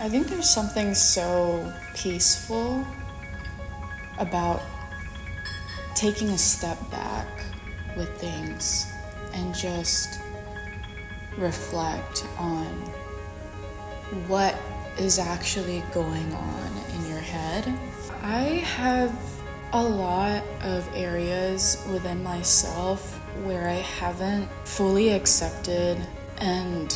I think there's something so peaceful about taking a step back with things and just reflect on what is actually going on in your head. I have a lot of areas within myself where I haven't fully accepted and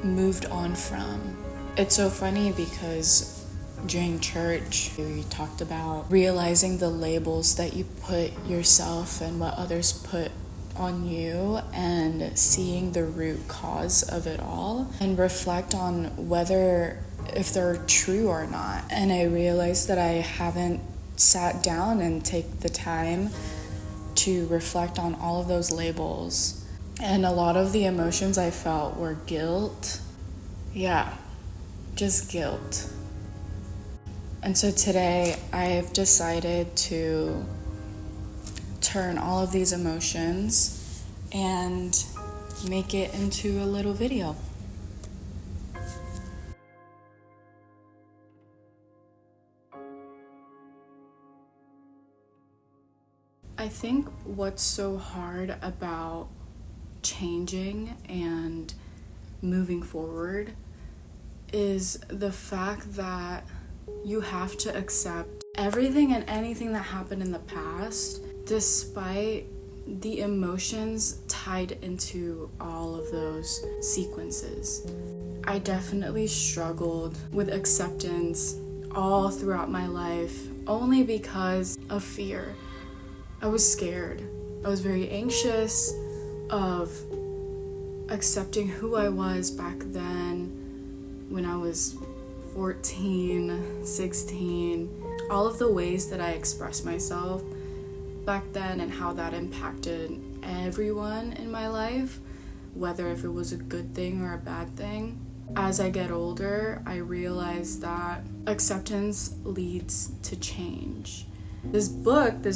moved on from. It's so funny because during church, we talked about realizing the labels that you put yourself and what others put on you and seeing the root cause of it all and reflect on whether if they're true or not. And I realized that I haven't sat down and take the time to reflect on all of those labels. And a lot of the emotions I felt were guilt. Yeah, just guilt. And so today I've decided to turn all of these emotions and make it into a little video. I think what's so hard about changing and moving forward is the fact that you have to accept everything and anything that happened in the past, despite the emotions tied into all of those sequences. I definitely struggled with acceptance all throughout my life, only because of fear. I was scared. I was very anxious of accepting who I was back then when I was 14, 16, all of the ways that I expressed myself back then and how that impacted everyone in my life, whether if it was a good thing or a bad thing. As I get older, I realize that acceptance leads to change. This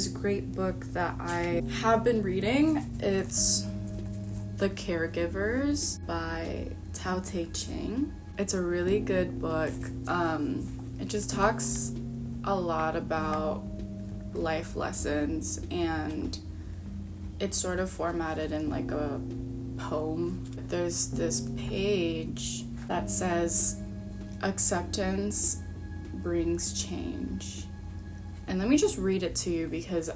great book that I have been reading, it's The Caregivers by Tao Te Ching. It's a really good book. It just talks a lot about life lessons, and it's sort of formatted in like a poem. There's this page that says, acceptance brings change. And let me just read it to you because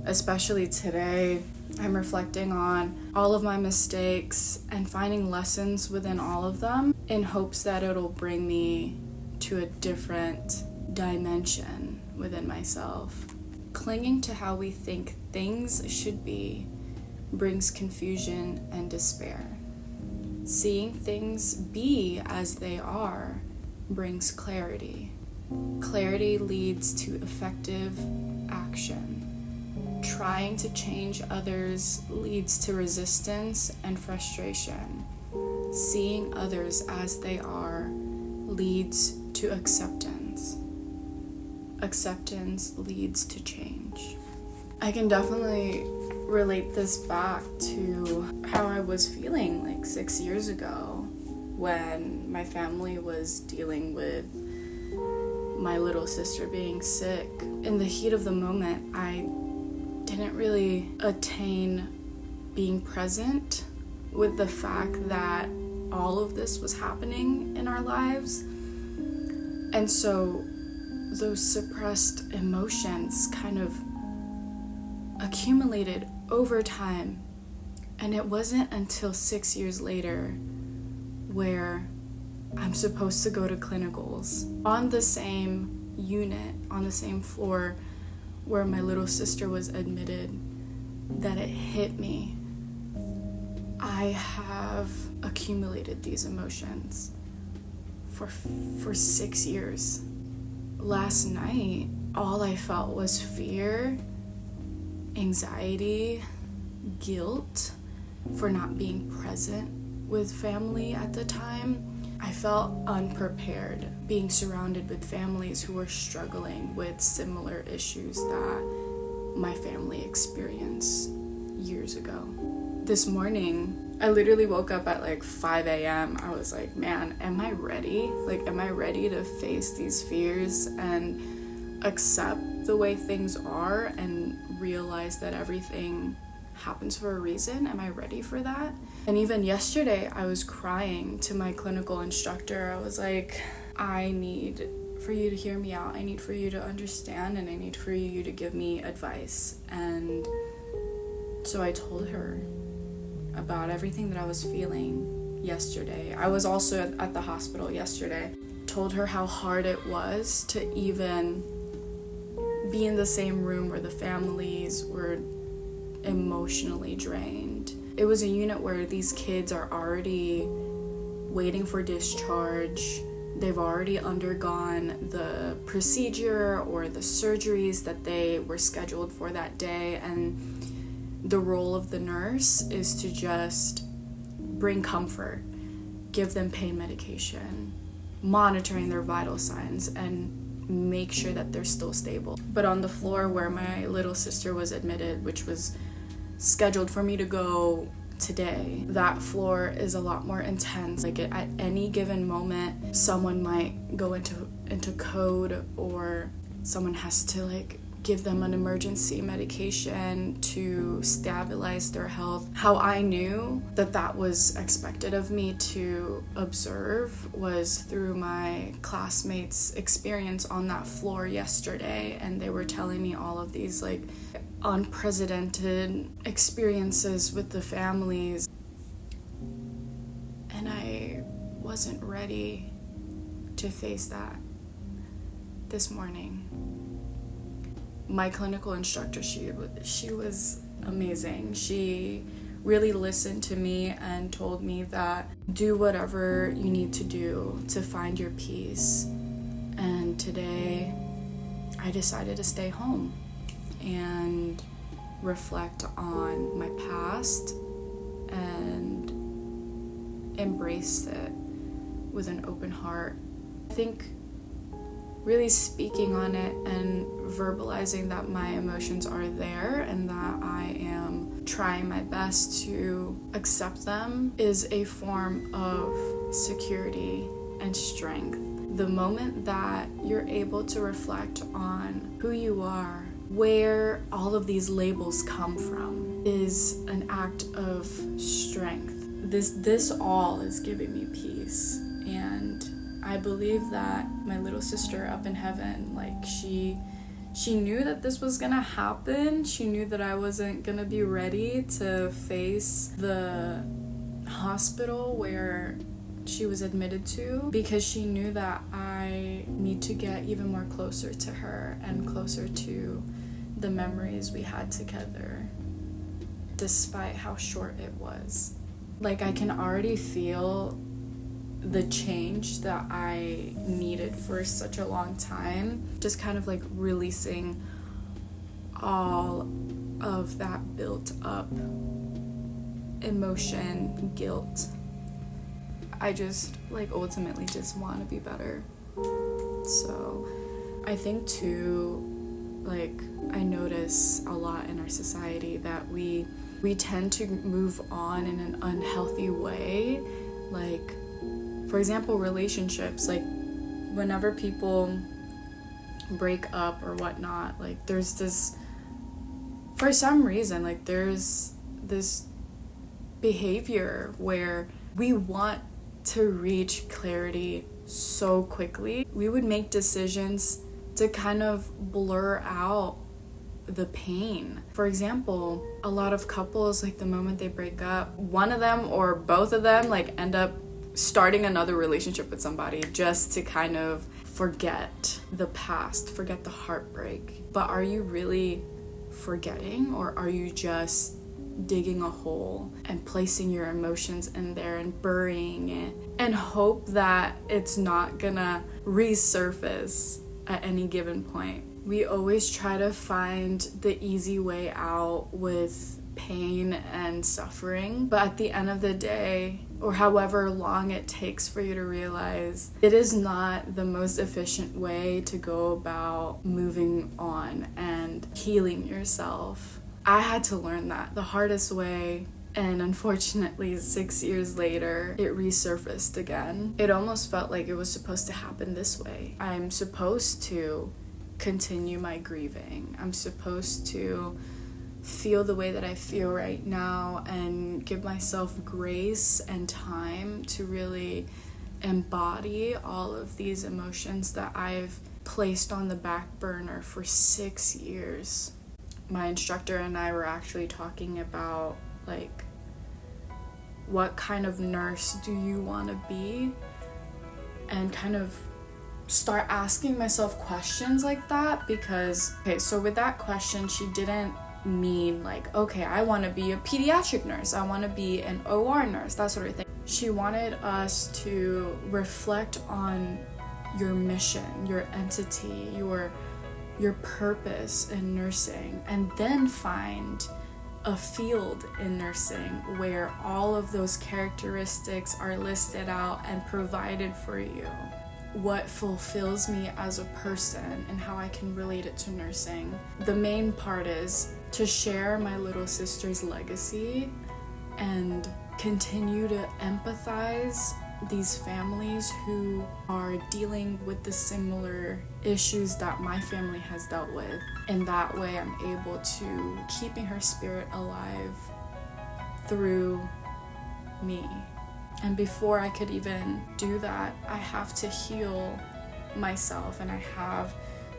especially today, I'm reflecting on all of my mistakes and finding lessons within all of them in hopes that it'll bring me to a different dimension within myself. Clinging to how we think things should be brings confusion and despair. Seeing things be as they are brings clarity. Clarity leads to effective action. Trying to change others leads to resistance and frustration. Seeing others as they are leads to acceptance. Acceptance leads to change. I can definitely relate this back to how I was feeling like 6 years ago when my family was dealing with my little sister being sick. In the heat of the moment, I didn't really attain being present with the fact that all of this was happening in our lives. And so those suppressed emotions kind of accumulated over time. And it wasn't until 6 years later where I'm supposed to go to clinicals on the same unit, on the same floor where my little sister was admitted, that it hit me. I have accumulated these emotions for 6 years. Last night, all I felt was fear, anxiety, guilt for not being present with family at the time. I felt unprepared being surrounded with families who were struggling with similar issues that my family experienced years ago. This morning, I literally woke up at like 5 a.m. I was like, man, am I ready? Like, am I ready to face these fears and accept the way things are and realize that everything happens for a reason? Am I ready for that? And even yesterday, I was crying to my clinical instructor. I was like, I need for you to hear me out. I need for you to understand, and I need for you to give me advice. And so I told her about everything that I was feeling yesterday. I was also at the hospital yesterday. Told her how hard it was to even be in the same room where the families were emotionally drained. It was a unit where these kids are already waiting for discharge. They've already undergone the procedure or the surgeries that they were scheduled for that day, and the role of the nurse is to just bring comfort, give them pain medication, monitoring their vital signs, and make sure that they're still stable. But on the floor where my little sister was admitted, which was scheduled for me to go today, that floor is a lot more intense. Like, at any given moment, someone might go into code, or someone has to like give them an emergency medication to stabilize their health. How I knew that that was expected of me to observe was through my classmates' experience on that floor yesterday, and they were telling me all of these like unprecedented experiences with the families, and I wasn't ready to face that this morning. My clinical instructor, she was amazing. She really listened to me and told me that do whatever you need to do to find your peace. And today I decided to stay home and reflect on my past and embrace it with an open heart. I think really speaking on it and verbalizing that my emotions are there and that I am trying my best to accept them is a form of security and strength. The moment that you're able to reflect on who you are, where all of these labels come from, is an act of strength. This all is giving me peace, and I believe that my little sister up in heaven, like she knew that this was gonna happen. She knew that I wasn't gonna be ready to face the hospital where she was admitted to, because she knew that I need to get even more closer to her and closer to the memories we had together, despite how short it was. Like, I can already feel the change that I needed for such a long time, just kind of like releasing all of that built up emotion, guilt. I just like ultimately just want to be better. So I think too, like, I notice a lot in our society that we tend to move on in an unhealthy way. Like, for example, relationships, like whenever people break up or whatnot, like there's this, for some reason, like there's this behavior where we want to reach clarity so quickly. We would make decisions to kind of blur out the pain. For example, a lot of couples, like the moment they break up, one of them or both of them like end up starting another relationship with somebody just to kind of forget the past, forget the heartbreak. But are you really forgetting, or are you just digging a hole and placing your emotions in there and burying it and hope that it's not gonna resurface at any given point? We always try to find the easy way out with pain and suffering, but at the end of the day, or however long it takes for you to realize, it is not the most efficient way to go about moving on and healing yourself. I had to learn that the hardest way And unfortunately, 6 years later, it resurfaced again. It almost felt like it was supposed to happen this way. I'm supposed to continue my grieving. I'm supposed to feel the way that I feel right now and give myself grace and time to really embody all of these emotions that I've placed on the back burner for 6 years. My instructor and I were actually talking about, like, what kind of nurse do you want to be? And kind of start asking myself questions like that, because, okay, so with that question, she didn't mean like, okay, I want to be a pediatric nurse, I want to be an OR nurse, that sort of thing. She wanted us to reflect on your mission, your entity, your purpose in nursing, and then find a field in nursing where all of those characteristics are listed out and provided for you. What fulfills me as a person and how I can relate it to nursing. The main part is to share my little sister's legacy and continue to empathize these families who are dealing with the similar issues that my family has dealt with. In that way, I'm able to keeping her spirit alive through me. And before I could even do that, I have to heal myself, and I have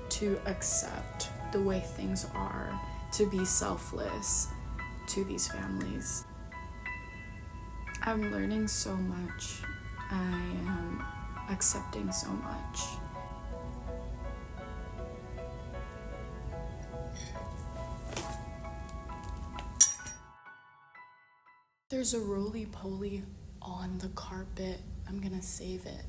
to accept the way things are, to be selfless to these families. I'm learning so much. I am accepting so much. There's a roly-poly on the carpet. I'm gonna save it.